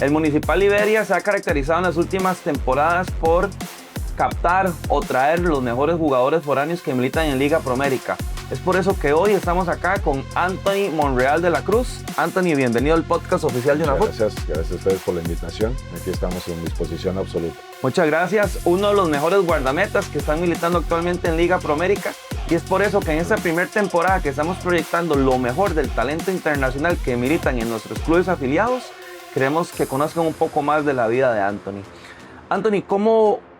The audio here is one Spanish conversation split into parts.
El Municipal Liberia se ha caracterizado en las últimas temporadas por captar o traer los mejores jugadores foráneos que militan en Liga Promérica. Es por eso que hoy estamos acá con Anthony Monreal de la Cruz. Anthony, bienvenido al podcast oficial de UNAFUT. Gracias a ustedes por la invitación. Aquí estamos en disposición absoluta. Muchas gracias. Uno de los mejores guardametas que están militando actualmente en Liga Promérica. Y es por eso que en esta primera temporada que estamos proyectando lo mejor del talento internacional que militan en nuestros clubes afiliados, queremos que conozcan un poco más de la vida de Anthony. Anthony,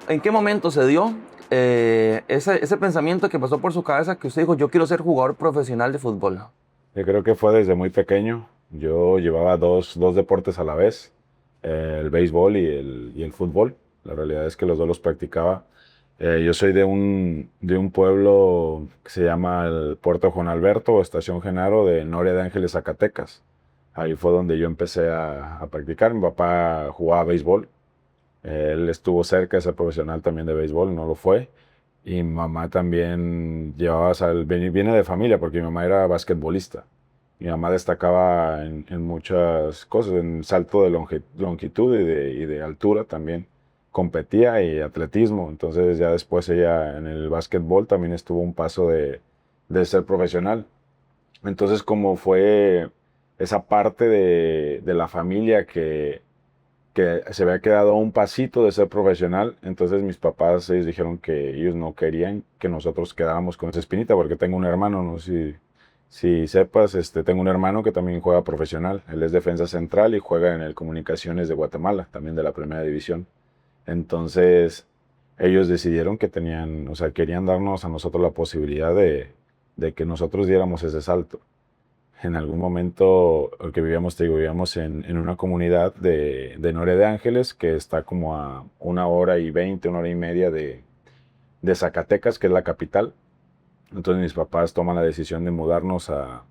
¿en qué momento se dio ese pensamiento que pasó por su cabeza que usted dijo, yo quiero ser jugador profesional de fútbol? Yo creo que fue desde muy pequeño. Yo llevaba dos deportes a la vez, el béisbol y el fútbol. La realidad es que los dos los practicaba. Yo soy de un pueblo que se llama el Puerto Juan Alberto o Estación Genaro de Noria de Ángeles, Zacatecas. Ahí fue donde yo empecé a practicar. Mi papá jugaba béisbol. Él estuvo cerca de ser profesional también de béisbol, no lo fue. Y mi mamá también viene de familia porque mi mamá era basquetbolista. Mi mamá destacaba en muchas cosas, en salto de longitud y de altura también. Competía y atletismo, entonces ya después ella en el básquetbol también estuvo un paso de ser profesional. Entonces como fue esa parte de la familia que se había quedado a un pasito de ser profesional, entonces mis papás ellos dijeron que ellos no querían que nosotros quedáramos con esa espinita, porque tengo un hermano, no sé si sepas, tengo un hermano que también juega profesional, él es defensa central y juega en el Comunicaciones de Guatemala, también de la Primera División. Entonces, ellos decidieron que querían darnos a nosotros la posibilidad de que nosotros diéramos ese salto. En algún momento, vivíamos en una comunidad de Noria de Ángeles, que está como a 1 hora y 20, 1 hora y media de Zacatecas, que es la capital. Entonces, mis papás toman la decisión de mudarnos a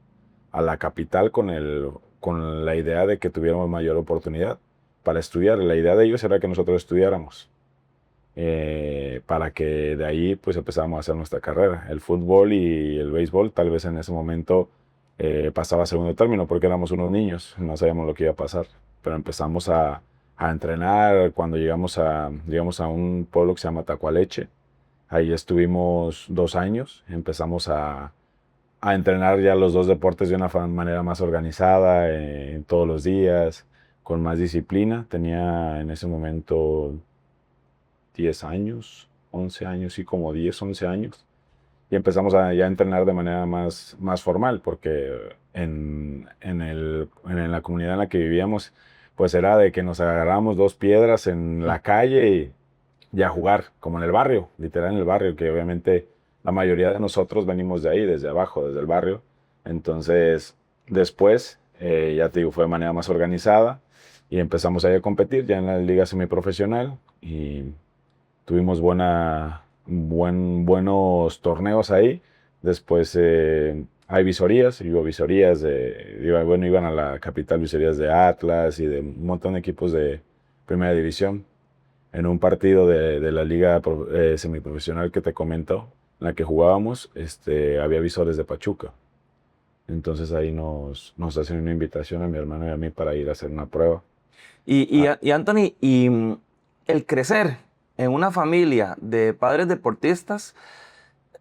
la capital con la idea de que tuviéramos mayor oportunidad para estudiar. La idea de ellos era que nosotros estudiáramos, para que de ahí pues empezáramos a hacer nuestra carrera. El fútbol y el béisbol tal vez en ese momento pasaba a segundo término porque éramos unos niños, no sabíamos lo que iba a pasar, pero empezamos a entrenar cuando llegamos a un pueblo que se llama Tacualeche. Ahí estuvimos 2 años, empezamos a entrenar ya los dos deportes de una manera más organizada, todos los días, con más disciplina. Tenía en ese momento 10 años, 11 años, y como 10, 11 años. Y empezamos ya a entrenar de manera más formal, porque en la comunidad en la que vivíamos, pues era de que nos agarramos 2 piedras en la calle y a jugar, como en el barrio, literal en el barrio, que obviamente la mayoría de nosotros venimos de ahí, desde abajo, desde el barrio. Entonces, después, ya te digo, fue de manera más organizada y empezamos ahí a competir ya en la liga semiprofesional y tuvimos buenos torneos ahí. Después hay visorías, iban a la capital visorías de Atlas y de un montón de equipos de Primera División. En un partido de la liga semiprofesional que te comento, en la que jugábamos, había visores de Pachuca. Entonces ahí nos hacen una invitación a mi hermano y a mí para ir a hacer una prueba. Y Anthony, el crecer en una familia de padres deportistas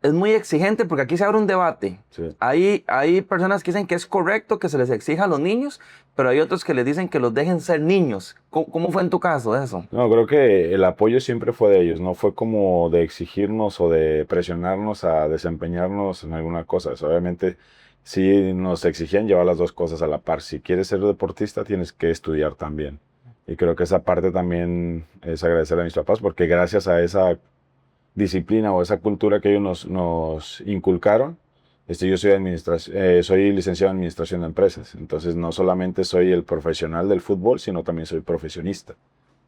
es muy exigente, porque aquí se abre un debate. Sí. Hay personas que dicen que es correcto que se les exija a los niños, pero hay otros que les dicen que los dejen ser niños. ¿Cómo fue en tu caso eso? No, creo que el apoyo siempre fue de ellos, no fue como de exigirnos o de presionarnos a desempeñarnos en alguna cosa. Obviamente sí nos exigían llevar las dos cosas a la par. Si quieres ser deportista, tienes que estudiar también. Y creo que esa parte también es agradecer a mis papás, porque gracias a esa disciplina o esa cultura que ellos nos inculcaron, yo soy licenciado en Administración de Empresas. Entonces no solamente soy el profesional del fútbol, sino también soy profesionista.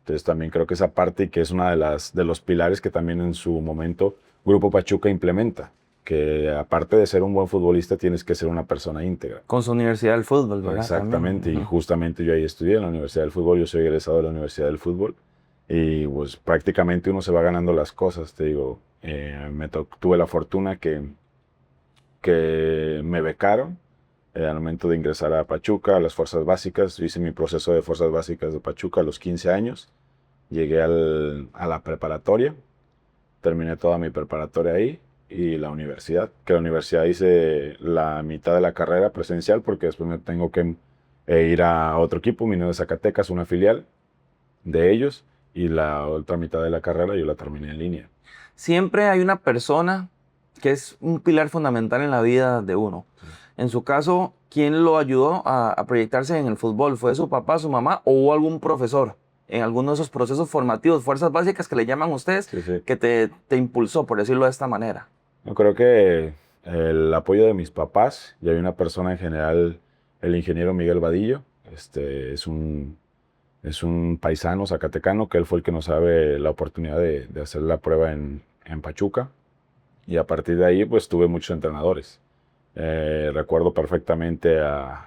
Entonces también creo que esa parte, y que es una de los pilares que también en su momento Grupo Pachuca implementa, que aparte de ser un buen futbolista tienes que ser una persona íntegra. Con su Universidad del Fútbol, ¿verdad? Exactamente, y justamente yo ahí estudié en la Universidad del Fútbol, yo soy egresado de la Universidad del Fútbol, y pues prácticamente uno se va ganando las cosas, te digo. Tuve la fortuna que me becaron Al momento de ingresar a Pachuca, a las fuerzas básicas, hice mi proceso de fuerzas básicas de Pachuca a los 15 años. Llegué a la preparatoria, terminé toda mi preparatoria ahí y la universidad. Que la universidad hice la mitad de la carrera presencial porque después me tengo que ir a otro equipo, Minero de Zacatecas, una filial de ellos, y la otra mitad de la carrera yo la terminé en línea. Siempre hay una persona que es un pilar fundamental en la vida de uno. En su caso, ¿quién lo ayudó a proyectarse en el fútbol? ¿Fue su papá, su mamá o hubo algún profesor en alguno de esos procesos formativos, fuerzas básicas que le llaman ustedes, Sí, sí. que te impulsó, por decirlo de esta manera? Yo creo que el apoyo de mis papás y hay una persona en general, el ingeniero Miguel Vadillo, es un paisano zacatecano que él fue el que nos sabe la oportunidad de hacer la prueba en Pachuca, y a partir de ahí pues tuve muchos entrenadores. Recuerdo perfectamente a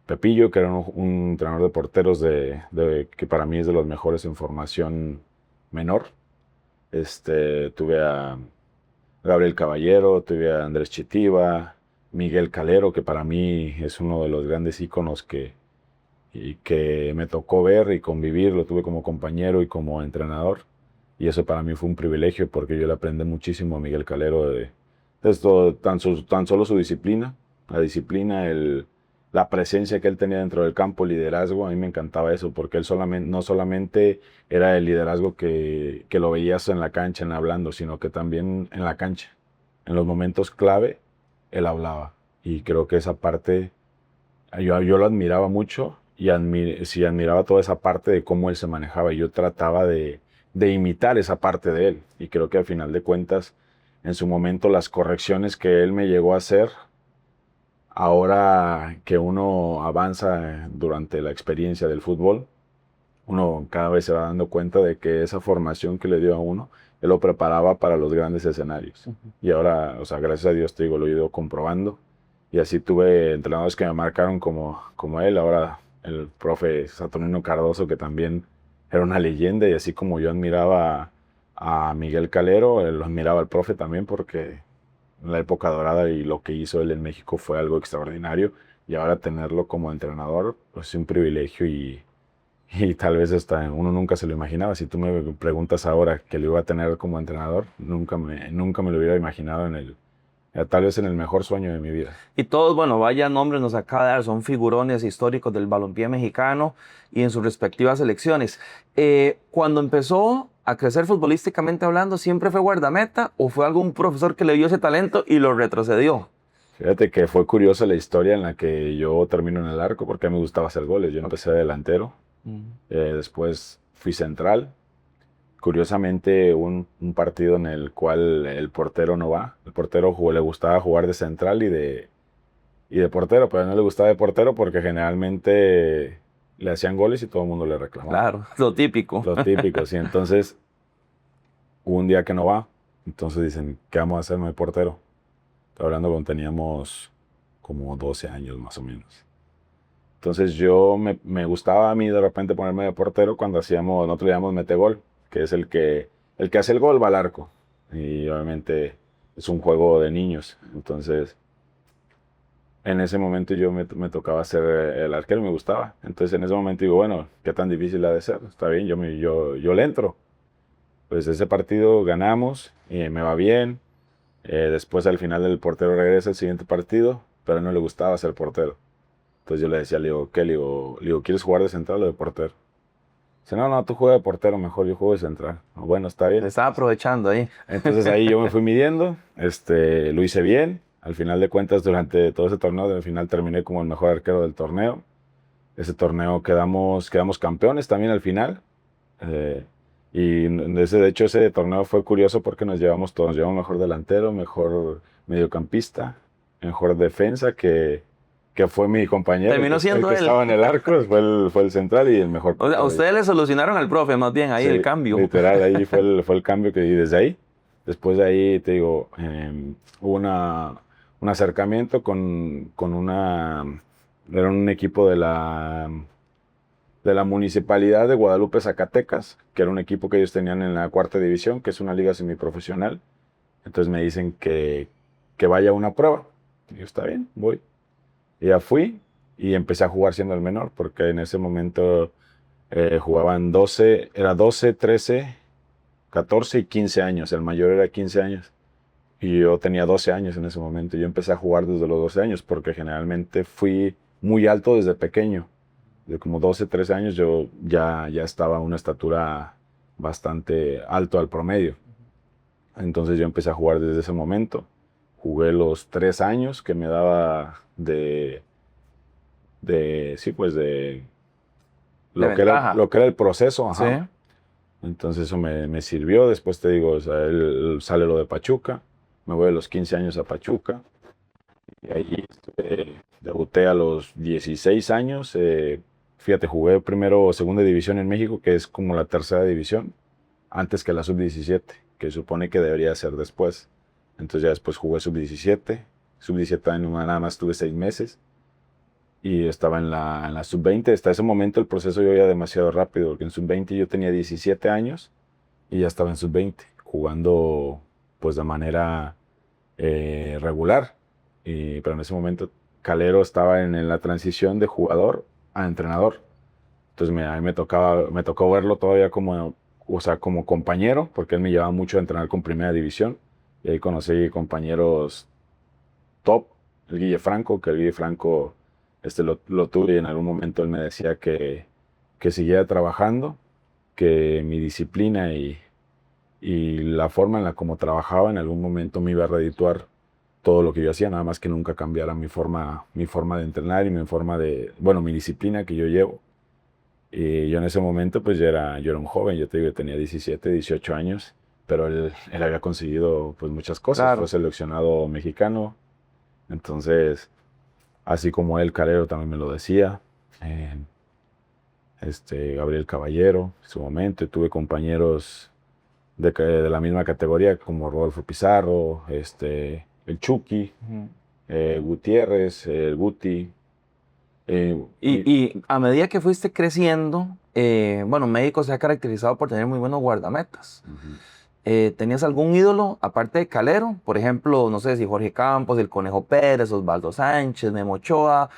Pepillo, que era un entrenador de porteros que para mí es de los mejores en formación menor. Tuve a Gabriel Caballero, tuve a Andrés Chitiva, Miguel Calero, que para mí es uno de los grandes íconos que me tocó ver y convivir, lo tuve como compañero y como entrenador. Y eso para mí fue un privilegio porque yo le aprendí muchísimo a Miguel Calero de esto, tan solo su disciplina, la disciplina, la presencia que él tenía dentro del campo, el liderazgo. A mí me encantaba eso porque él no solamente era el liderazgo que lo veías en la cancha, en hablando, sino que también en la cancha. En los momentos clave, él hablaba. Y creo que esa parte, yo lo admiraba mucho y sí, admiraba toda esa parte de cómo él se manejaba. Y yo trataba de imitar esa parte de él. Y creo que al final de cuentas, en su momento, las correcciones que él me llegó a hacer, ahora que uno avanza durante la experiencia del fútbol, uno cada vez se va dando cuenta de que esa formación que le dio a uno, él lo preparaba para los grandes escenarios. Y ahora, o sea, gracias a Dios, te digo, lo he ido comprobando. Y así tuve entrenadores que me marcaron como él. Ahora el profe Saturnino Cardoso, que también era una leyenda, y así como yo admiraba a Miguel Calero, lo admiraba al profe también porque en la época dorada y lo que hizo él en México fue algo extraordinario. Y ahora tenerlo como entrenador, pues es un privilegio y tal vez hasta uno nunca se lo imaginaba. Si tú me preguntas ahora que lo iba a tener como entrenador, nunca me lo hubiera imaginado tal vez en el mejor sueño de mi vida. Y todos, bueno, vaya nombres nos acaba de dar, son figurones históricos del balompié mexicano y en sus respectivas selecciones. Cuando empezó a crecer futbolísticamente hablando, ¿siempre fue guardameta o fue algún profesor que le vio ese talento y lo retrocedió? Fíjate que fue curiosa la historia en la que yo termino en el arco porque a mí me gustaba hacer goles. Yo empecé de delantero, después fui central. Curiosamente, un partido en el cual el portero no va. El portero le gustaba jugar de central y de portero, pero no le gustaba de portero porque generalmente le hacían goles y todo el mundo le reclamaba. Claro, lo típico. Lo típico, sí. Entonces, hubo un día que no va. Entonces dicen, ¿qué vamos a hacer? No hay portero. Estoy hablando cuando teníamos como 12 años más o menos. Entonces me gustaba a mí de repente ponerme de portero cuando nosotros le llamamos mete gol, que es el que hace el gol va al arco. Y obviamente es un juego de niños. Entonces, en ese momento me tocaba ser el arquero y me gustaba. Entonces, en ese momento digo, bueno, ¿qué tan difícil ha de ser? Está bien, yo le entro. Pues ese partido ganamos y me va bien. Después, al final, el portero regresa el siguiente partido, pero no le gustaba ser portero. Entonces yo le decía, le digo, ¿qué? Le digo, ¿quieres jugar de central o de portero? Dice, no, tú juegas de portero mejor, yo juego de central. Bueno, está bien. Le estaba aprovechando ahí. Entonces ahí yo me fui midiendo, lo hice bien. Al final de cuentas, durante todo ese torneo, al final terminé como el mejor arquero del torneo. Ese torneo quedamos campeones también al final. De hecho, ese torneo fue curioso porque nos llevamos todos. Nos llevamos mejor delantero, mejor mediocampista, mejor defensa, que fue mi compañero. Terminó siendo el que él. estaba en el arco, fue el central y el mejor. O sea, ustedes le solucionaron al profe más bien ahí Sí, el cambio. Literal, ahí fue el cambio y desde ahí, después de ahí, te digo, hubo un acercamiento era un equipo de la municipalidad de Guadalupe, Zacatecas, que era un equipo que ellos tenían en la 4ª división, que es una liga semiprofesional. Entonces me dicen que vaya a una prueba. Y yo, está bien, voy. Y ya fui y empecé a jugar siendo el menor, porque en ese momento jugaban 12, era 12, 13, 14 y 15 años. El mayor era 15 años. Y yo tenía 12 años en ese momento. Yo empecé a jugar desde los 12 años porque generalmente fui muy alto desde pequeño. De como 12, 13 años yo ya estaba a una estatura bastante alto al promedio. Entonces yo empecé a jugar desde ese momento. Jugué los 3 años que me daba sí, pues de De ventaja. lo que era el proceso, Sí. ajá. Entonces eso me sirvió. Después te digo, o sea, él sale lo de Pachuca. Me voy a los 15 años a Pachuca. Y ahí debuté a los 16 años. Fíjate, jugué primero o segunda división en México, que es como la tercera división, antes que la sub-17, que supone que debería ser después. Entonces ya después jugué sub-17. Sub-17 nada más tuve 6 meses. Y estaba en la sub-20. Hasta ese momento el proceso yo iba demasiado rápido, porque en sub-20 yo tenía 17 años y ya estaba en sub-20, jugando pues de manera regular. Pero en ese momento Calero estaba en la transición de jugador a entrenador. Entonces a mí me tocó verlo todavía como, o sea, como compañero, porque él me llevaba mucho a entrenar con primera división. Y ahí conocí compañeros top, el Guille Franco, que el Guille Franco lo tuve y en algún momento él me decía que siguiera trabajando, que mi disciplina y la forma en la como trabajaba en algún momento me iba a redituar todo lo que yo hacía, nada más que nunca cambiara mi forma de entrenar y mi forma de, bueno, mi disciplina que yo llevo. Y yo en ese momento pues yo era un joven, yo te digo, tenía 17, 18 años, pero él había conseguido pues muchas cosas, fue Claro. seleccionado mexicano, entonces, así como él, Calero también me lo decía, eh, Gabriel Caballero, en su momento, y tuve compañeros de la misma categoría como Rodolfo Pizarro, el Chucky, Ujú. Gutiérrez, el Guti. Y a medida que fuiste creciendo, bueno, México se ha caracterizado por tener muy buenos guardametas. Ujú. ¿Tenías algún ídolo aparte de Calero? Por ejemplo, no sé si Jorge Campos, el Conejo Pérez, Osvaldo Sánchez, Memo Ochoa.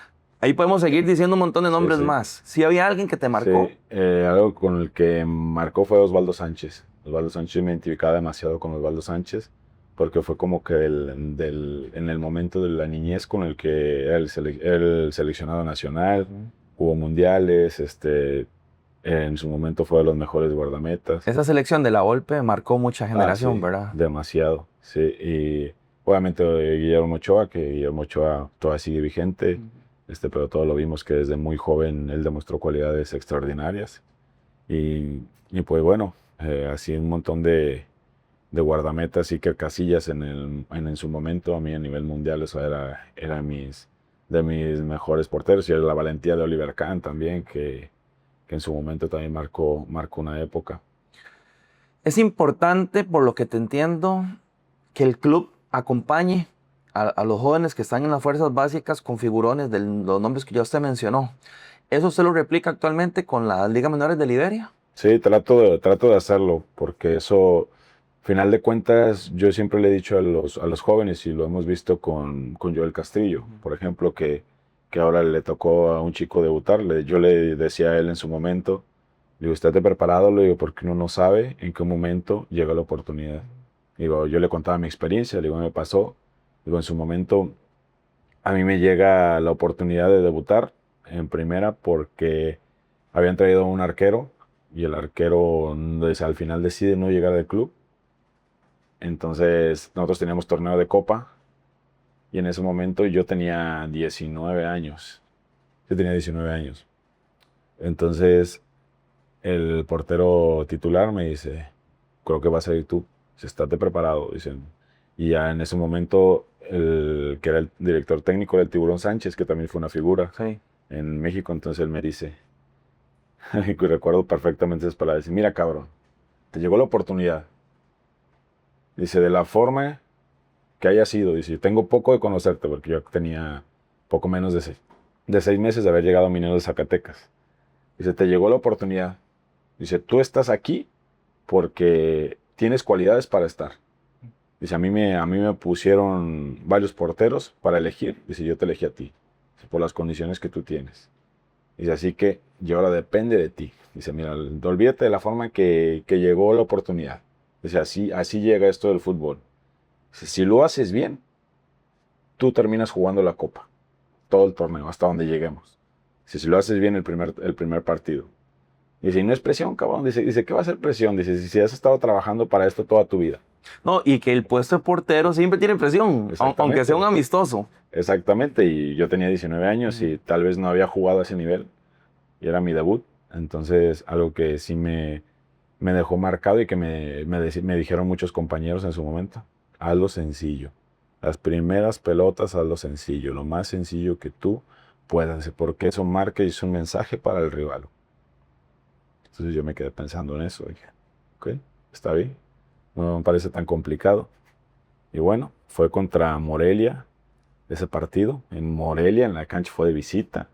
Ahí podemos seguir diciendo un montón de Sí, nombres sí. más. ¿Sí había alguien que te marcó? Sí, algo con el que marcó fue Osvaldo Sánchez. Osvaldo Sánchez me identificaba demasiado con Osvaldo Sánchez porque fue como que en el momento de la niñez con el que era el seleccionado nacional, Ujú. hubo mundiales, en su momento fue de los mejores guardametas. Esa selección de la Volpe marcó mucha Ah, generación, sí, ¿verdad? demasiado, sí. Y obviamente Guillermo Ochoa, que Guillermo Ochoa todavía sigue vigente, Ujú. pero todos lo vimos que desde muy joven él demostró cualidades extraordinarias. Y pues bueno, así un montón de guardametas y que Casillas en su momento, a mí a nivel mundial, eso era de mis mejores porteros. Y la valentía de Oliver Kahn también, que en su momento también marcó una época. Es importante, por lo que te entiendo, que el club acompañe a los jóvenes que están en las fuerzas básicas con figurones de los nombres que ya usted mencionó. ¿Eso usted lo replica actualmente con las ligas menores de Liberia? Sí, trato de hacerlo, porque eso, final de cuentas, yo siempre le he dicho a los jóvenes, y lo hemos visto con Joel Castillo, Ujú. por ejemplo, que ahora le tocó a un chico debutar. Yo le decía a él en su momento, digo, estate preparado, le digo, porque uno no sabe en qué momento llega la oportunidad. Digo, yo le contaba mi experiencia, digo, me pasó, digo, en su momento a mí me llega la oportunidad de debutar en primera porque habían traído a un arquero y el arquero al final decide no llegar al club. Entonces nosotros teníamos torneo de copa y en ese momento yo tenía 19 años. Yo tenía 19 años. Entonces el portero titular me dice, creo que vas a ir tú, si estate preparado, dicen. Y ya en ese momento el que era el director técnico del Tiburón Sánchez, que también fue una figura Sí. en México, entonces él me dice, y recuerdo perfectamente esas palabras, dice, mira cabrón, te llegó la oportunidad. Dice, de la forma que haya sido, dice, tengo poco de conocerte, porque yo tenía poco menos de 6 meses de haber llegado a Mineros de Zacatecas. Dice, te llegó la oportunidad. Dice, tú estás aquí porque tienes cualidades para estar. Dice, a mí me pusieron varios porteros para elegir. Dice, yo te elegí a ti. por las condiciones que tú tienes. Dice, así que y ahora depende de ti. Dice, mira, olvídate de la forma que llegó la oportunidad. Dice, así llega esto del fútbol. Dice, si lo haces bien, tú terminas jugando la copa, todo el torneo, hasta donde lleguemos. Dice, si lo haces bien el primer partido. Dice, y no es presión, cabrón. Dice, ¿qué va a ser presión? Dice, si has estado trabajando para esto toda tu vida. No, y que el puesto de portero siempre tiene presión, aunque sea un amistoso. Exactamente, y yo tenía 19 años y tal vez no había jugado a ese nivel, y era mi debut. Entonces, algo que sí me dejó marcado y que me dijeron muchos compañeros en su momento, hazlo sencillo. Las primeras pelotas, hazlo sencillo, lo más sencillo que tú puedas, porque eso marca y es un mensaje para el rival. Entonces yo me quedé pensando en eso, dije, ok, está bien, no me parece tan complicado. Y bueno, fue contra Morelia ese partido. En Morelia, en la cancha, fue de visita.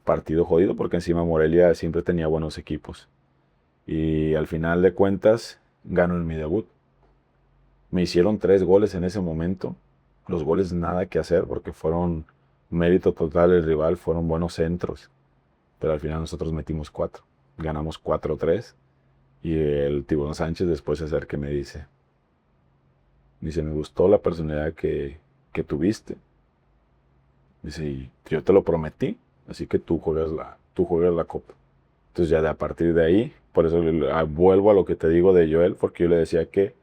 Partido jodido porque encima Morelia siempre tenía buenos equipos. Y al final de cuentas, ganó en mi debut. Me hicieron 3 goles en ese momento. Los goles nada que hacer porque fueron mérito total del rival, fueron buenos centros. Pero al final nosotros metimos 4. Ganamos 4-3. Y el Tiburón Sánchez después se acerca y me dice, me gustó la personalidad que tuviste. Dice, y yo te lo prometí, así que tú juegas la copa. Entonces ya a partir de ahí, por eso vuelvo a lo que te digo de Joel, porque yo le decía que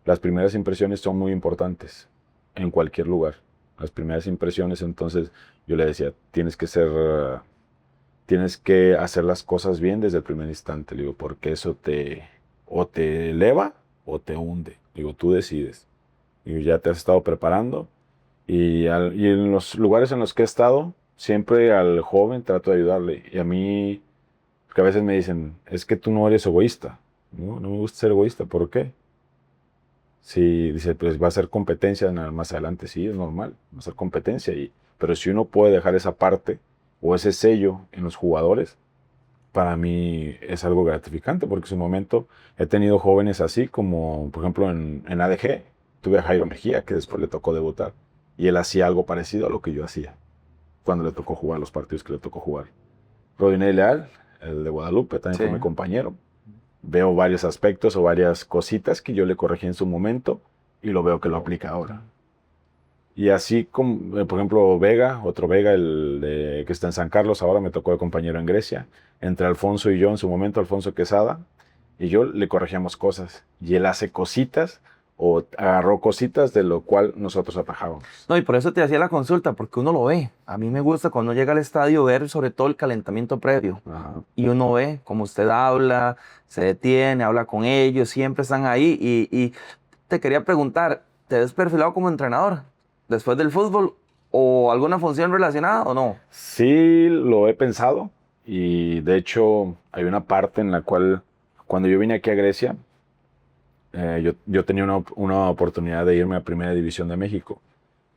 las primeras impresiones son muy importantes en cualquier lugar. Las primeras impresiones, entonces yo le decía, tienes que hacer las cosas bien desde el primer instante. Le digo, porque eso o te eleva o te hunde. Digo, tú decides. Y ya te has estado preparando. Y en los lugares en los que he estado, siempre al joven trato de ayudarle. Y a mí, porque a veces me dicen, es que tú no eres egoísta. No me gusta ser egoísta. ¿Por qué? Sí, dice, pues va a ser competencia más adelante. Sí, es normal, va a ser competencia. Pero si uno puede dejar esa parte o ese sello en los jugadores, para mí es algo gratificante, porque en su momento he tenido jóvenes así, como por ejemplo en ADG, tuve a Jairo Mejía, que después le tocó debutar, y él hacía algo parecido a lo que yo hacía, cuando le tocó jugar los partidos que le tocó jugar. Rodinei Leal, el de Guadalupe, también fue mi compañero. Veo varios aspectos o varias cositas que yo le corregí en su momento, y lo veo que lo aplica ahora. Y así como, por ejemplo, otro Vega, que está en San Carlos, ahora me tocó de compañero en Grecia. Entre Alfonso y yo, en su momento, Alfonso Quesada, y yo le corregíamos cosas. Y él hace cositas o agarró cositas de lo cual nosotros atajábamos. No, y por eso te hacía la consulta, porque uno lo ve. A mí me gusta cuando llega al estadio ver sobre todo el calentamiento previo. Ajá. Y uno ve cómo usted habla, se detiene, habla con ellos, siempre están ahí. Y te quería preguntar, ¿te ves perfilado como entrenador después del fútbol o alguna función relacionada o no? Sí, lo he pensado. Y de hecho, hay una parte en la cual, cuando yo vine aquí a Grecia, yo tenía una oportunidad de irme a Primera División de México.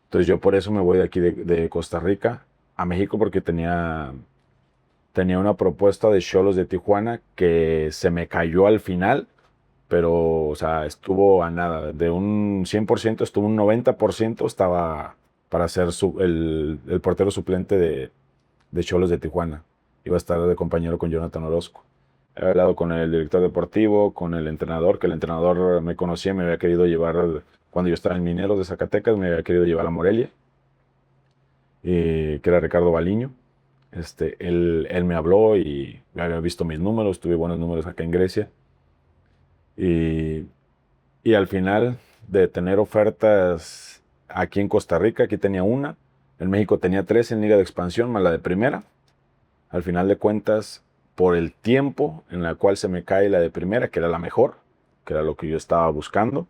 Entonces yo por eso me voy de aquí de Costa Rica a México, porque tenía una propuesta de Xolos de Tijuana que se me cayó al final, pero o sea, estuvo a nada. De un 100%, estuvo un 90%, estaba para ser el portero suplente de Xolos de Tijuana. Iba a estar de compañero con Jonathan Orozco. He hablado con el director deportivo, con el entrenador, que el entrenador me conocía, me había querido llevar, cuando yo estaba en Mineros de Zacatecas, me había querido llevar a Morelia, que era Ricardo Baliño. Él me habló y había visto mis números, tuve buenos números acá en Grecia. Y al final de tener ofertas aquí en Costa Rica, aquí tenía una, en México tenía 3 en Liga de Expansión, más la de Primera. Al final de cuentas, por el tiempo en el cual se me cae la de Primera, que era la mejor, que era lo que yo estaba buscando,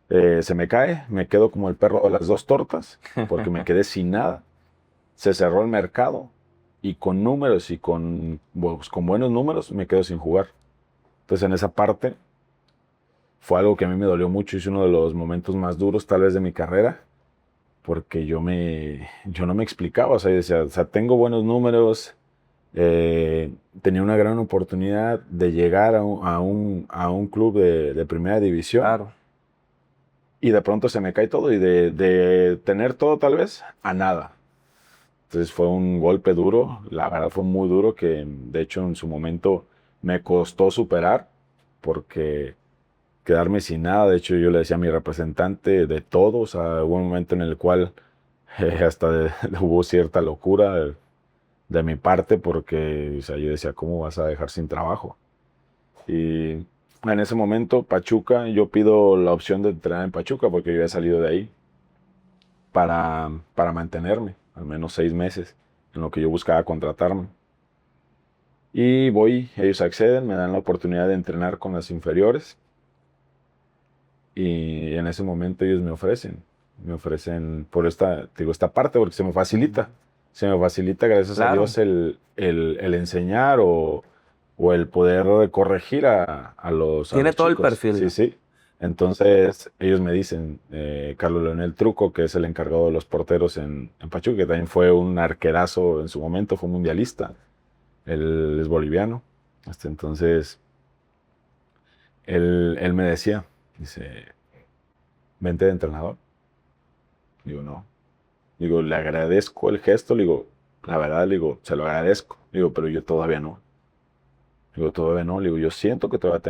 se me cae, me quedo como el perro de las 2 tortas, porque me quedé sin nada. Se cerró el mercado y con números y con buenos números me quedo sin jugar. Entonces en esa parte fue algo que a mí me dolió mucho, es uno de los momentos más duros tal vez de mi carrera, porque yo no me explicaba, o sea, yo decía, o sea, tengo buenos números, tenía una gran oportunidad de llegar a un club de primera división. Claro. Y de pronto se me cae todo, y de tener todo tal vez a nada. Entonces fue un golpe duro, la verdad fue muy duro que de hecho en su momento me costó superar porque quedarme sin nada, de hecho yo le decía a mi representante de todo, o sea, hubo un momento en el cual hubo cierta locura de mi parte porque o sea, yo decía, ¿cómo vas a dejar sin trabajo? Y en ese momento Pachuca, yo pido la opción de entrenar en Pachuca porque yo había salido de ahí para mantenerme, al menos 6 meses, en lo que yo buscaba contratarme. Y voy, ellos acceden, me dan la oportunidad de entrenar con las inferiores y en ese momento ellos me ofrecen por esta, digo, esta parte porque se me facilita gracias a Claro, Dios el enseñar o el poder corregir a tiene los todo el chicos. Sí, perfil. sí. Entonces ellos me dicen, Carlos Leonel Truco, que es el encargado de los porteros en Pachuca, que también fue un arquerazo en su momento, fue mundialista, él es boliviano. Entonces, él me decía, dice, vente de entrenador. Digo, no. Digo, le agradezco el gesto, le digo, la verdad, le digo, se lo agradezco. Digo, pero yo todavía no. Digo, todavía no. Le digo, yo siento que todavía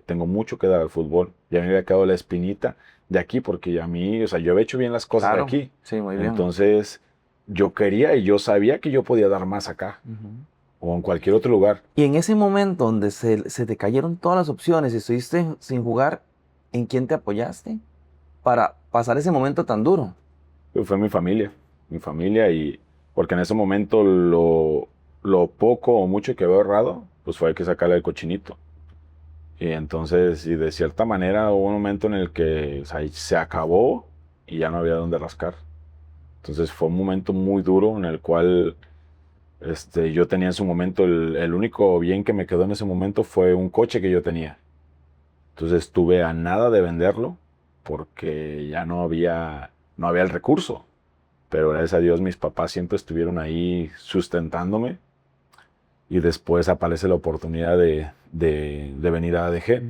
tengo mucho que dar al fútbol. Ya me había quedado la espinita de aquí porque ya a mí, o sea, yo había hecho bien las cosas de Claro, aquí. sí, muy bien. Entonces, yo quería y yo sabía que yo podía dar más acá Ujú. o en cualquier otro lugar. Y en ese momento donde se te cayeron todas las opciones y estuviste sin jugar, ¿en quién te apoyaste para pasar ese momento tan duro? Pues fue mi familia y porque en ese momento lo poco o mucho que había ahorrado, pues fue que sacarle el cochinito. Y entonces, y de cierta manera hubo un momento en el que o sea, se acabó y ya no había dónde rascar. Entonces fue un momento muy duro en el cual yo tenía en su momento, el único bien que me quedó en ese momento fue un coche que yo tenía. Entonces estuve a nada de venderlo porque ya no había el recurso. Pero gracias a Dios mis papás siempre estuvieron ahí sustentándome y después aparece la oportunidad de venir a ADG,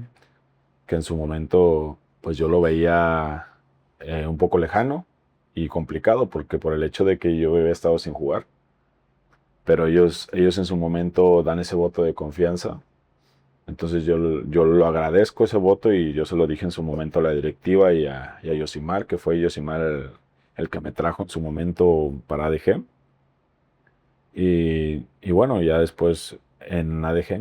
que en su momento pues yo lo veía un poco lejano y complicado porque por el hecho de que yo había estado sin jugar, pero ellos en su momento dan ese voto de confianza. Entonces yo lo agradezco ese voto y yo se lo dije en su momento a la directiva y a Yosimar, que fue Yosimar el que me trajo en su momento para ADG. Y bueno, ya después en ADG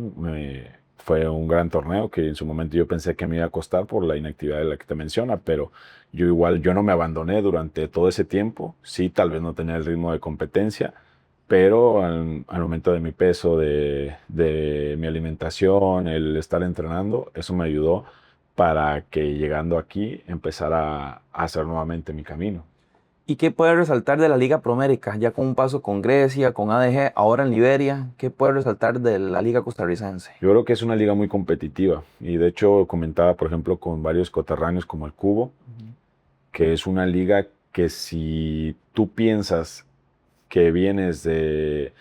fue un gran torneo que en su momento yo pensé que me iba a costar por la inactividad de la que te menciona, pero yo no me abandoné durante todo ese tiempo. Sí, tal vez no tenía el ritmo de competencia, pero al momento de mi peso, de mi alimentación, el estar entrenando, eso me ayudó para que llegando aquí empezara a hacer nuevamente mi camino. ¿Y qué puedes resaltar de la Liga Promérica? Ya con un paso con Grecia, con ADG, ahora en Liberia, ¿qué puedes resaltar de la Liga Costarricense? Yo creo que es una liga muy competitiva y de hecho comentaba, por ejemplo, con varios coterráneos como el Cubo, Ujú. que es una liga que si tú piensas que vienes de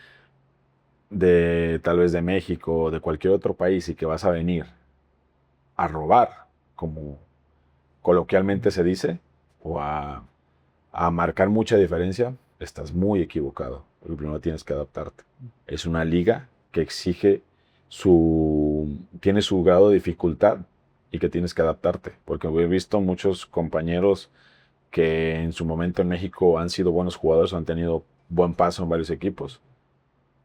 tal vez de México o de cualquier otro país y que vas a venir a robar, como coloquialmente se dice, o a marcar mucha diferencia, estás muy equivocado. Porque primero tienes que adaptarte. Es una liga que exige tiene su grado de dificultad y que tienes que adaptarte. Porque he visto muchos compañeros que en su momento en México han sido buenos jugadores, han tenido buen paso en varios equipos,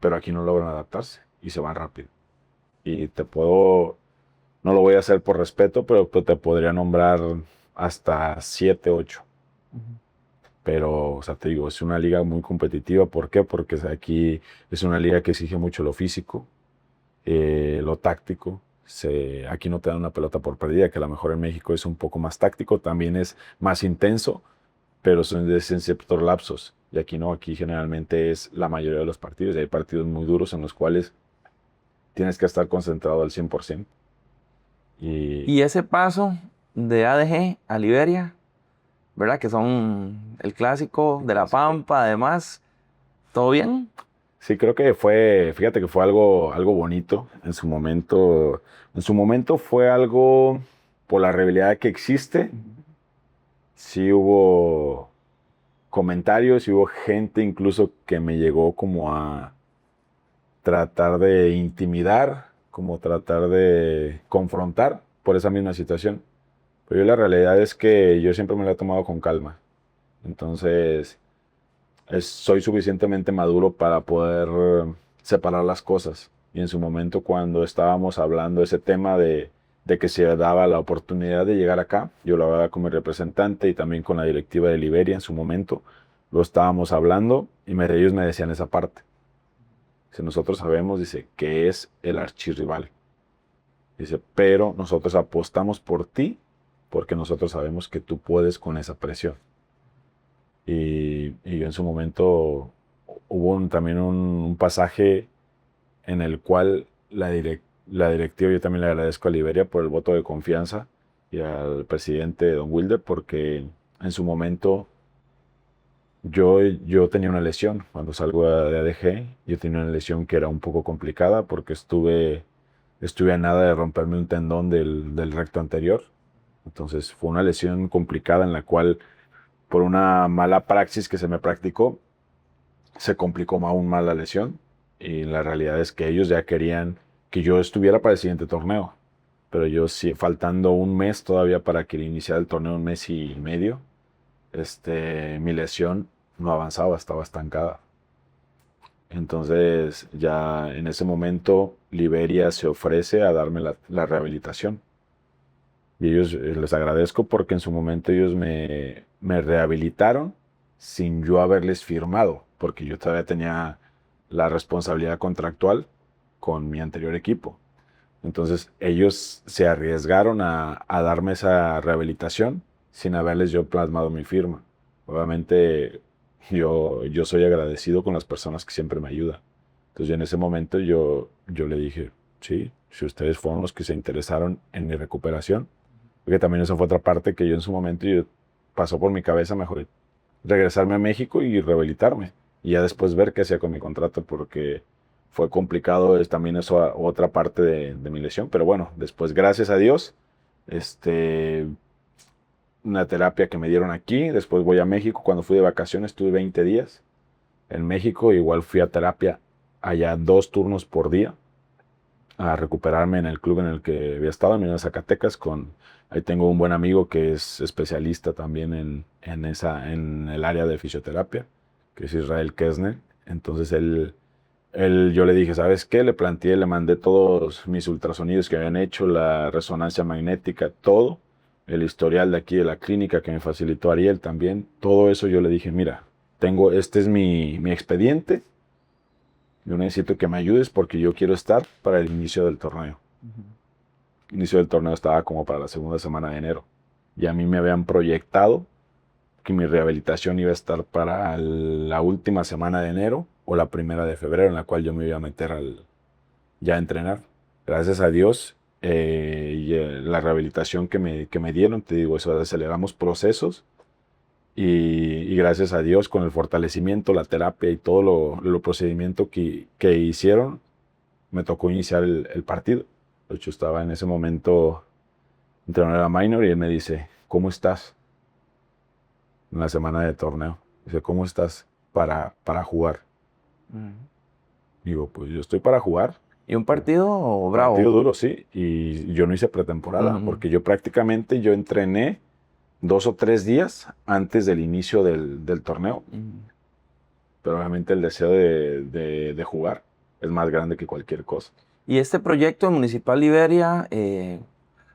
pero aquí no logran adaptarse y se van rápido. Y no lo voy a hacer por respeto, pero pues, te podría nombrar hasta 7, 8. Ujú. Pero, o sea, te digo, es una liga muy competitiva. ¿Por qué? Porque aquí es una liga que exige mucho lo físico, lo táctico. Aquí no te dan una pelota por perdida, que a lo mejor en México es un poco más táctico, también es más intenso, pero son en ciertos lapsos. Y aquí no, aquí generalmente es la mayoría de los partidos. Y hay partidos muy duros en los cuales tienes que estar concentrado al 100%. Y Y ese paso de ADG a Liberia, ¿verdad? Que son el clásico de La Pampa, además, ¿todo bien? sí, creo que fíjate que fue algo bonito en su momento. En su momento fue algo por la rivalidad que existe. Ujú. Sí hubo, comentarios y hubo gente incluso que me llegó como a tratar de intimidar, como tratar de confrontar por esa misma situación. Pero yo la realidad es que yo siempre me la he tomado con calma. Entonces, soy suficientemente maduro para poder separar las cosas. Y en su momento, cuando estábamos hablando ese tema de que se daba la oportunidad de llegar acá, yo lo hablaba con mi representante y también con la directiva de Liberia en su momento, lo estábamos hablando y ellos me decían esa parte. Dice, nosotros sabemos, dice, que es el archirrival. Dice, pero nosotros apostamos por ti porque nosotros sabemos que tú puedes con esa presión. Y yo en su momento hubo también un pasaje en el cual la directiva, yo también le agradezco a Liberia por el voto de confianza y al presidente Don Wilder porque en su momento yo tenía una lesión cuando salgo de ADG, yo tenía una lesión que era un poco complicada porque estuve a nada de romperme un tendón del recto anterior. Entonces fue una lesión complicada en la cual por una mala praxis que se me practicó, se complicó aún más la lesión y la realidad es que ellos ya querían que yo estuviera para el siguiente torneo, pero yo sí, faltando un mes todavía para que iniciara el torneo, un mes y medio, mi lesión no avanzaba, estaba estancada. Entonces ya en ese momento Liberia se ofrece a darme la rehabilitación. Y ellos les agradezco porque en su momento ellos me rehabilitaron sin yo haberles firmado, porque yo todavía tenía la responsabilidad contractual con mi anterior equipo. Entonces ellos se arriesgaron a darme esa rehabilitación sin haberles yo plasmado mi firma. Obviamente yo soy agradecido con las personas que siempre me ayudan. Entonces en ese momento yo le dije, sí, si ustedes fueron los que se interesaron en mi recuperación, porque también esa fue otra parte que yo en su momento pasó por mi cabeza mejor regresarme a México y rehabilitarme. Y ya después ver qué hacía con mi contrato, porque fue complicado también eso, otra parte de mi lesión. Pero bueno, después, gracias a Dios, una terapia que me dieron aquí. Después voy a México. Cuando fui de vacaciones, estuve 20 días en México. Igual fui a terapia allá 2 turnos por día a recuperarme en el club en el que había estado, en Zacatecas. Ahí tengo un buen amigo que es especialista también en el área de fisioterapia, que es Israel Kessner. Entonces yo le dije, ¿sabes qué? Le planteé, le mandé todos mis ultrasonidos que habían hecho, la resonancia magnética, todo, el historial de aquí de la clínica que me facilitó Ariel también, todo eso yo le dije, mira, este es mi expediente, yo necesito que me ayudes porque yo quiero estar para el inicio del torneo. El inicio del torneo estaba como para la segunda semana de enero. Y a mí me habían proyectado que mi rehabilitación iba a estar para la última semana de enero o la primera de febrero, en la cual yo me iba a meter ya a entrenar. Gracias a Dios, la rehabilitación que me dieron, te digo, eso, aceleramos procesos. Y gracias a Dios, con el fortalecimiento, la terapia y todo lo procedimiento que hicieron, me tocó iniciar el partido. De hecho, estaba en ese momento entrenando a minor y él me dice, ¿cómo estás? En la semana de torneo. Dice, ¿cómo estás para jugar? Digo, pues yo estoy para jugar. Y un partido bravo. Partido duro, sí. Y yo no hice pretemporada, porque yo entrené 2 o 3 días antes del inicio del torneo. Pero obviamente el deseo de jugar es más grande que cualquier cosa. Y este proyecto de Municipal Liberia,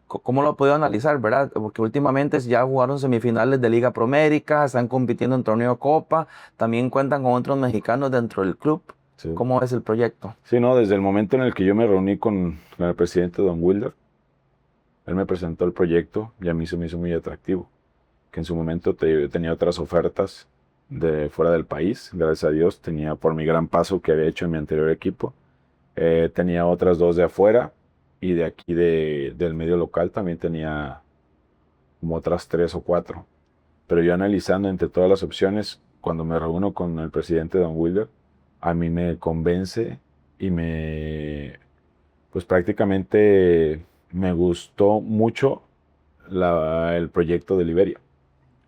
¿cómo lo ha podido analizar, verdad? Porque últimamente ya jugaron semifinales de Liga Promérica, están compitiendo en torneo Copa, también cuentan con otros mexicanos dentro del club. Sí. ¿Cómo es el proyecto? Sí, no, desde el momento en el que yo me reuní con el presidente Don Wilder, él me presentó el proyecto y a mí se me hizo muy atractivo. Que en su momento tenía otras ofertas de fuera del país, gracias a Dios, tenía por mi gran paso que había hecho en mi anterior equipo. Tenía otras 2 de afuera y de aquí del medio local también tenía como otras 3 o 4. Pero yo analizando entre todas las opciones, cuando me reúno con el presidente Don Wilder, a mí me convence y pues prácticamente me gustó mucho el proyecto de Liberia.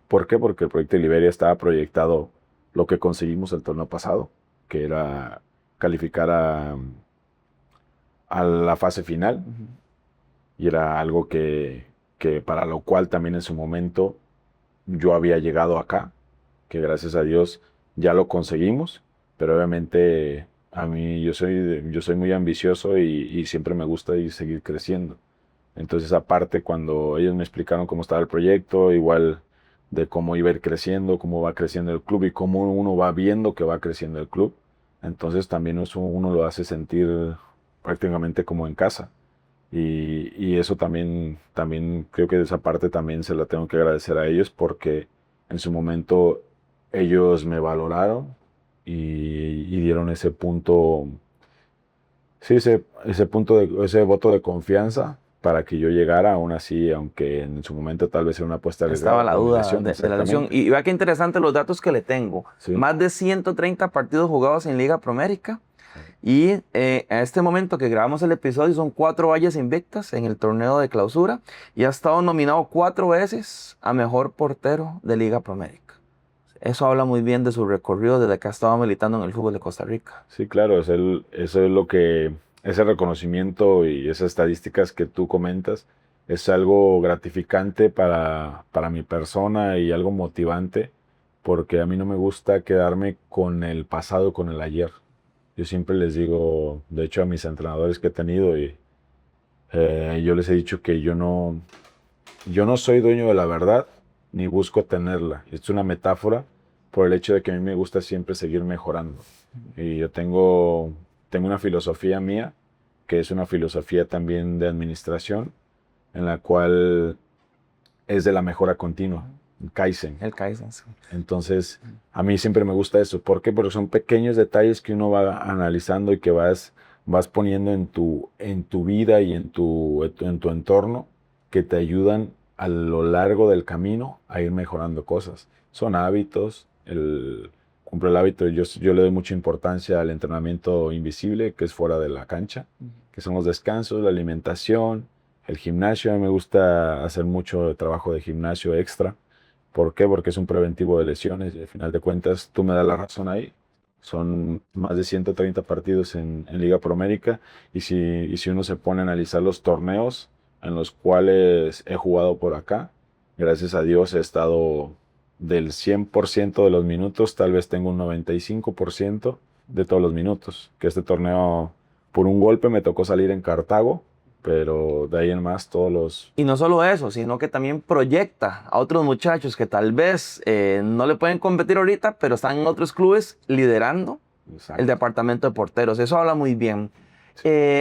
¿Por qué? Porque el proyecto de Liberia estaba proyectado lo que conseguimos el torneo pasado, que era calificar a la fase final. Y era algo que para lo cual también en su momento yo había llegado acá, que gracias a Dios ya lo conseguimos, pero obviamente a mí yo soy muy ambicioso y siempre me gusta seguir creciendo. Entonces, aparte, cuando ellos me explicaron cómo estaba el proyecto, igual de cómo iba a ir creciendo, cómo va creciendo el club y cómo uno va viendo que va creciendo el club, entonces también eso uno lo hace sentir prácticamente como en casa. Y eso también creo que esa parte también se la tengo que agradecer a ellos porque en su momento ellos me valoraron y dieron ese punto, sí, ese punto ese voto de confianza para que yo llegara aún así, aunque en su momento tal vez era una apuesta arriesgada Estaba la por mi duda lesión, de la lesión. exactamente. Y vea qué interesante los datos que le tengo. Sí. Más de 130 partidos jugados en Liga Promérica. Y a este momento que grabamos el episodio son 4 valles invictas en el torneo de clausura. Y ha estado nominado 4 veces a mejor portero de Liga Promérica. Eso habla muy bien de su recorrido desde que ha estado militando en el fútbol de Costa Rica. Sí, claro, eso es lo que, ese reconocimiento y esas estadísticas que tú comentas es algo gratificante para mi persona y algo motivante, porque a mí no me gusta quedarme con el pasado, con el ayer. Yo siempre les digo, de hecho a mis entrenadores que he tenido, yo les he dicho que yo no soy dueño de la verdad, ni busco tenerla. Es una metáfora por el hecho de que a mí me gusta siempre seguir mejorando. Y yo tengo una filosofía mía, que es una filosofía también de administración, en la cual es de la mejora continua, Kaizen. El Kaizen, sí. Entonces, a mí siempre me gusta eso. ¿Por qué? Porque son pequeños detalles que uno va analizando y que vas poniendo en tu vida y en tu entorno que te ayudan a lo largo del camino a ir mejorando cosas. Son hábitos, cumplo el hábito, yo le doy mucha importancia al entrenamiento invisible, que es fuera de la cancha, que son los descansos, la alimentación, el gimnasio. A mí me gusta hacer mucho trabajo de gimnasio extra. ¿Por qué? Porque es un preventivo de lesiones y al final de cuentas tú me das la razón ahí. Son más de 130 partidos en Liga Promérica y si uno se pone a analizar los torneos en los cuales he jugado por acá, gracias a Dios he estado del 100% de los minutos, tal vez tengo un 95% de todos los minutos. Que este torneo, por un golpe me tocó salir en Cartago, pero de ahí en más todos los... Y no solo eso, sino que también proyecta a otros muchachos que tal vez no le pueden competir ahorita, pero están en otros clubes liderando Exacto. el departamento de porteros. Eso habla muy bien.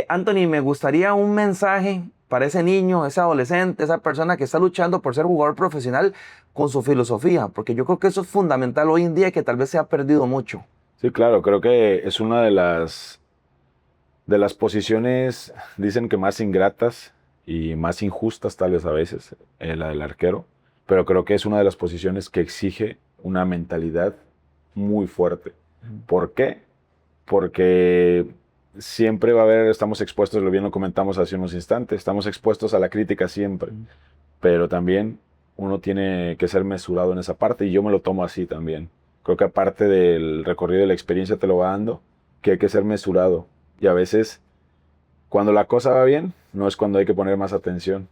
Anthony, me gustaría un mensaje para ese niño, ese adolescente, esa persona que está luchando por ser jugador profesional con su filosofía, porque yo creo que eso es fundamental hoy en día y que tal vez se ha perdido mucho. Sí, claro, creo que es una de las posiciones, dicen que más ingratas y más injustas tal vez a veces, la del arquero, pero creo que es una de las posiciones que exige una mentalidad muy fuerte. ¿Por qué? Porque siempre va a haber, estamos expuestos, lo bien lo comentamos hace unos instantes, estamos expuestos a la crítica siempre, pero también uno tiene que ser mesurado en esa parte y yo me lo tomo así también. Creo que aparte del recorrido de la experiencia te lo va dando, que hay que ser mesurado. Y a veces, cuando la cosa va bien, no es cuando hay que poner más atención.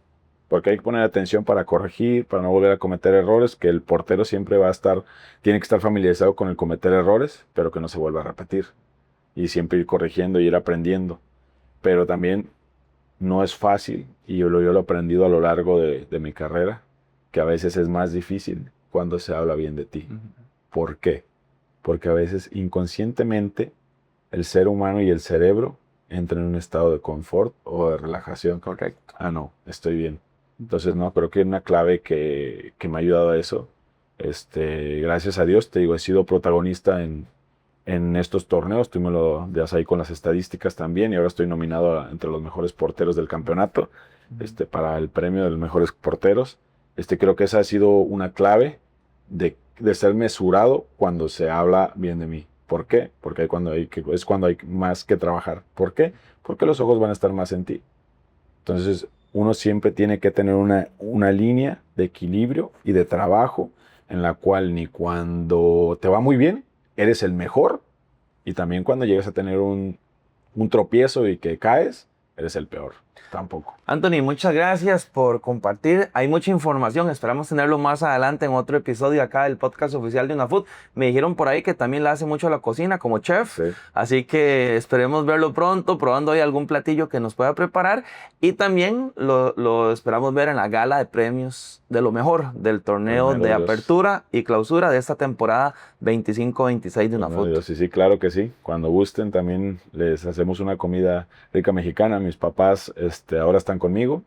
Porque hay que poner atención para corregir, para no volver a cometer errores, que el portero siempre tiene que estar familiarizado con el cometer errores, pero que no se vuelva a repetir. Y siempre ir corrigiendo y ir aprendiendo. Pero también no es fácil, y yo lo he aprendido a lo largo de mi carrera, que a veces es más difícil cuando se habla bien de ti. ¿Por qué? Porque a veces inconscientemente el ser humano y el cerebro entran en un estado de confort o de relajación. Correcto. Ah, no, estoy bien. Entonces, no, creo que una clave que me ha ayudado a eso. Gracias a Dios, te digo, he sido protagonista en estos torneos. Tú me lo das ahí con las estadísticas también y ahora estoy nominado entre los mejores porteros del campeonato para el premio de los mejores porteros. Creo que esa ha sido una clave de ser mesurado cuando se habla bien de mí. ¿Por qué? Porque es cuando hay más que trabajar. ¿Por qué? Porque los ojos van a estar más en ti. Entonces, uno siempre tiene que tener una línea de equilibrio y de trabajo en la cual ni cuando te va muy bien eres el mejor, y también cuando llegas a tener un tropiezo y que caes, eres el peor. Tampoco. Anthony, muchas gracias por compartir. Hay mucha información. Esperamos tenerlo más adelante en otro episodio acá del podcast oficial de UNAFUT. Me dijeron por ahí que también le hace mucho a la cocina como chef. Sí. Así que esperemos verlo pronto, probando ahí algún platillo que nos pueda preparar. Y también lo esperamos ver en la gala de premios de lo mejor del torneo Primero de Dios. apertura y clausura de esta temporada 25-26 de UNAFUT. Bueno, sí, claro que sí. Cuando gusten también les hacemos una comida rica mexicana. Mis papás ahora están conmigo.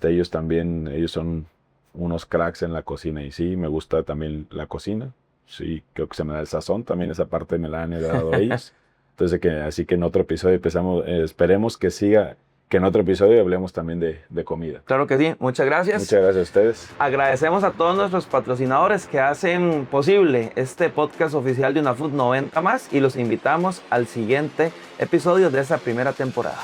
Ellos también, ellos son unos cracks en la cocina y sí, me gusta también la cocina. Sí, creo que se me da el sazón. También esa parte me la han heredado ellos. Entonces, así que en otro episodio esperemos que siga, que en otro episodio hablemos también de comida. Claro que sí. Muchas gracias. Muchas gracias a ustedes. Agradecemos a todos nuestros patrocinadores que hacen posible este podcast oficial de UNAFUT 90 más y los invitamos al siguiente episodio de esta primera temporada.